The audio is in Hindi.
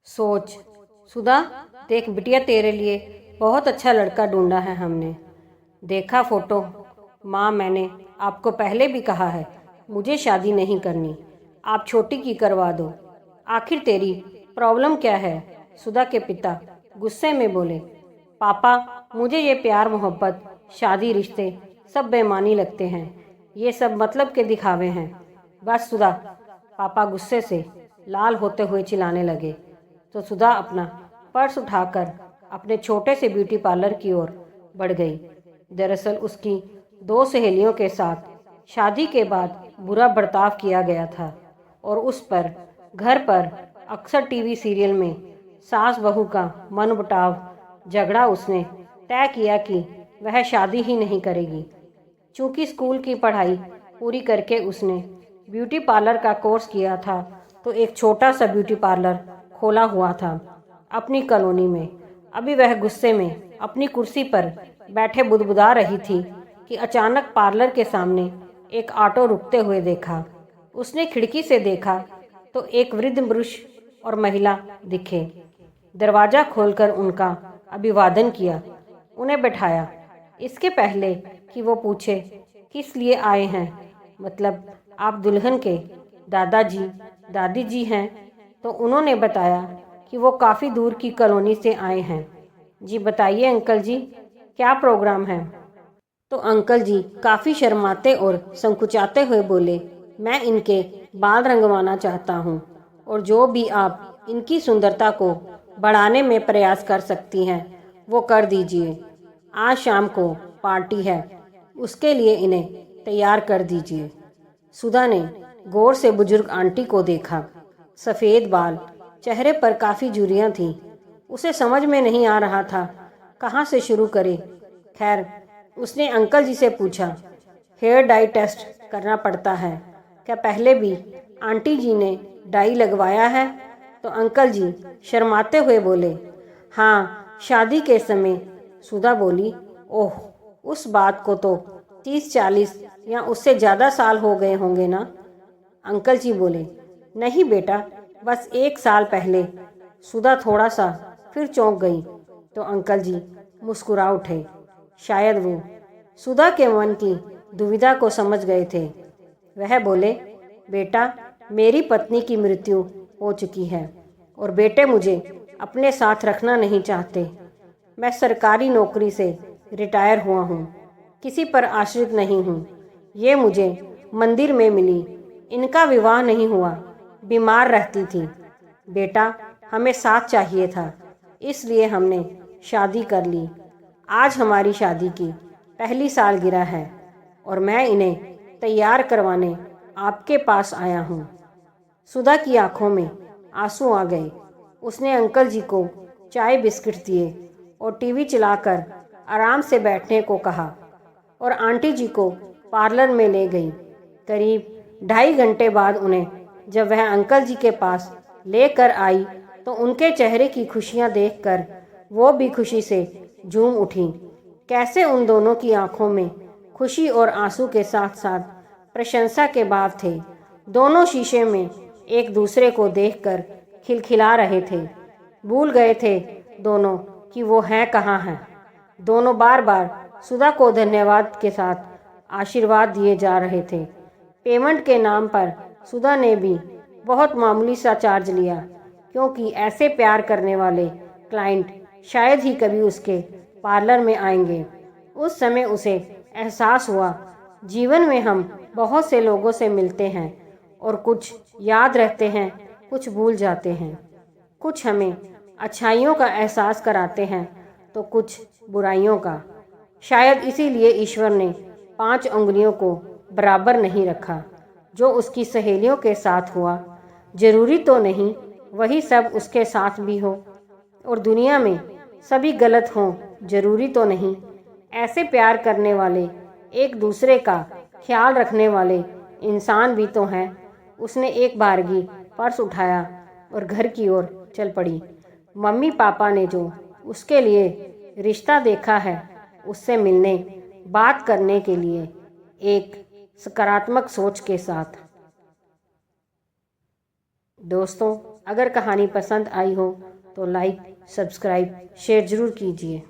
सोच। सुधा, देख बिटिया, तेरे लिए बहुत अच्छा लड़का ढूंढा है हमने। देखा फोटो? माँ, मैंने आपको पहले भी कहा है, मुझे शादी नहीं करनी, आप छोटी की करवा दो। आखिर तेरी प्रॉब्लम क्या है? सुधा के पिता गुस्से में बोले। पापा, मुझे ये प्यार मोहब्बत शादी रिश्ते सब बेईमानी लगते हैं। ये सब मतलब के दिखावे हैं। बस सुधा, पापा गुस्से से लाल होते हुए चिल्लाने लगे तो सुधा अपना पर्स उठाकर अपने छोटे से ब्यूटी पार्लर की ओर बढ़ गई। दरअसल उसकी दो सहेलियों के साथ शादी के बाद बुरा बर्ताव किया गया था और उस पर घर पर अक्सर टीवी सीरियल में सास बहू का मनमुटाव झगड़ा उसने तय किया कि वह शादी ही नहीं करेगी। चूँकि स्कूल की पढ़ाई पूरी करके उसने ब्यूटी पार्लर का कोर्स किया था तो एक छोटा सा ब्यूटी पार्लर खोला हुआ था अपनी कॉलोनी में। अभी वह गुस्से में अपनी कुर्सी पर बैठे बुदबुदा रही थी कि अचानक पार्लर के सामने एक ऑटो रुकते हुए देखा। उसने खिड़की से देखा तो एक वृद्ध पुरुष और महिला दिखे। दरवाज़ा खोलकर उनका अभिवादन किया, उन्हें बैठाया। इसके पहले कि वो पूछे किस लिए आए हैं, मतलब आप दुल्हन के दादाजी दादी जी हैं, तो उन्होंने बताया कि वो काफ़ी दूर की कॉलोनी से आए हैं। जी बताइए अंकल जी, क्या प्रोग्राम है? तो अंकल जी काफ़ी शर्माते और संकुचाते हुए बोले, मैं इनके बाल रंगवाना चाहता हूँ और जो भी आप इनकी सुंदरता को बढ़ाने में प्रयास कर सकती हैं वो कर दीजिए। आज शाम को पार्टी है, उसके लिए इन्हें तैयार कर दीजिए। सुधा ने गौर से बुजुर्ग आंटी को देखा। सफ़ेद बाल, चेहरे पर काफ़ी झुर्रियाँ थीं। उसे समझ में नहीं आ रहा था कहाँ से शुरू करे। खैर, उसने अंकल जी से पूछा, हेयर डाई टेस्ट करना पड़ता है क्या? पहले भी आंटी जी ने डाई लगवाया है? तो अंकल जी शर्माते हुए बोले, हाँ, शादी के समय। सुधा बोली, ओह, उस बात को तो 30-40 या उससे ज़्यादा साल हो गए होंगे ना? अंकल जी बोले, नहीं बेटा, बस 1 साल पहले। सुधा थोड़ा सा फिर चौंक गई तो अंकल जी मुस्कुरा उठे। शायद वो सुधा के मन की दुविधा को समझ गए थे। वह बोले, बेटा, मेरी पत्नी की मृत्यु हो चुकी है और बेटे मुझे अपने साथ रखना नहीं चाहते। मैं सरकारी नौकरी से रिटायर हुआ हूँ, किसी पर आश्रित नहीं हूँ। ये मुझे मंदिर में मिली। इनका विवाह नहीं हुआ, बीमार रहती थी। बेटा, हमें साथ चाहिए था, इसलिए हमने शादी कर ली। आज हमारी शादी की पहली सालगिरह है और मैं इन्हें तैयार करवाने आपके पास आया हूँ। सुधा की आंखों में आंसू आ गए। उसने अंकल जी को चाय बिस्किट दिए और टीवी चलाकर आराम से बैठने को कहा और आंटी जी को पार्लर में ले गई। करीब 2.5 घंटे बाद उन्हें जब वह अंकल जी के पास लेकर आई तो उनके चेहरे की खुशियाँ देखकर वो भी खुशी से झूम उठी। कैसे उन दोनों की आंखों में खुशी और आंसू के साथ साथ प्रशंसा के भाव थे। दोनों शीशे में एक दूसरे को देखकर खिलखिला रहे थे। भूल गए थे दोनों कि वो हैं कहाँ हैं। दोनों बार बार सुधा को धन्यवाद के साथ आशीर्वाद दिए जा रहे थे। पेमेंट के नाम पर सुधा ने भी बहुत मामूली सा चार्ज लिया, क्योंकि ऐसे प्यार करने वाले क्लाइंट शायद ही कभी उसके पार्लर में आएंगे। उस समय उसे एहसास हुआ, जीवन में हम बहुत से लोगों से मिलते हैं और कुछ याद रहते हैं, कुछ भूल जाते हैं। कुछ हमें अच्छाइयों का एहसास कराते हैं तो कुछ बुराइयों का। शायद इसीलिए ईश्वर ने 5 उंगलियों को बराबर नहीं रखा। जो उसकी सहेलियों के साथ हुआ, जरूरी तो नहीं वही सब उसके साथ भी हो, और दुनिया में सभी गलत हों, जरूरी तो नहीं। ऐसे प्यार करने वाले, एक दूसरे का ख्याल रखने वाले इंसान भी तो हैं। उसने एक बारगी पर्स उठाया और घर की ओर चल पड़ी। मम्मी पापा ने जो उसके लिए रिश्ता देखा है, उससे मिलने, बात करने के लिए एक सकारात्मक सोच के साथ। दोस्तों, अगर कहानी पसंद आई हो तो लाइक, सब्सक्राइब, शेयर ज़रूर कीजिए।